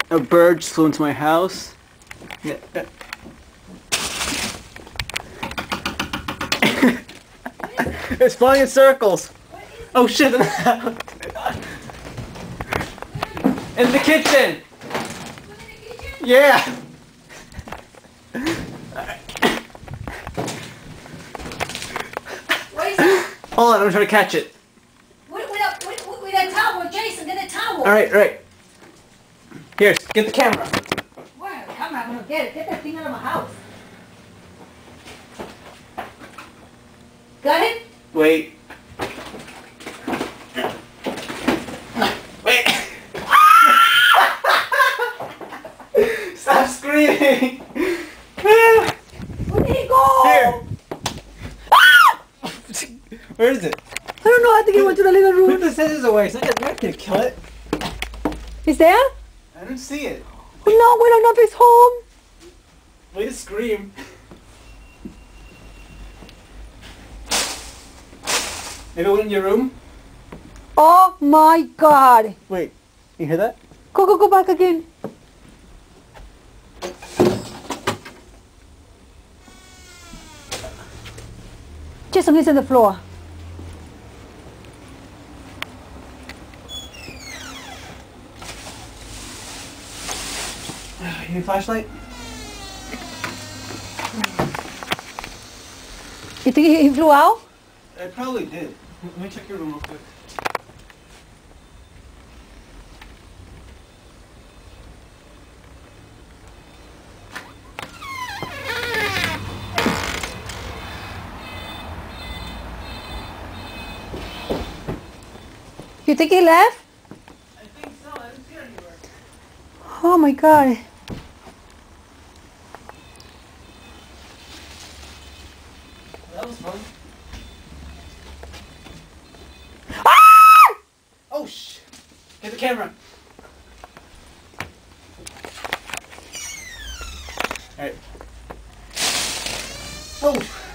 A bird just flew into my house. Yeah. It's flying in circles. Oh shit! In the kitchen. Yeah. Hold on, I'm trying to catch it. With a towel, Jason, get a towel. Alright. Here, get the camera. Where? The camera, I'm gonna get it. Get that thing out of my house. Got it? Wait. Wait. Stop screaming. Where did he go? Here. Where is it? I don't know. I think he went to the living room. Put the scissors away. So you're not gonna kill it. Is there? I don't see it. Oh, no, we don't know if he's home. Wait to scream. Maybe it went in your room? Oh my God. Wait, you hear that? Go back again. Jason, he's on the floor. You need a flashlight? You think he flew out? I probably did. Let me check your room real quick. You think he left? I think so. I didn't see it anywhere. Oh my God. That was fun. Ah! Oh shh! Get the camera. Alright. Oh!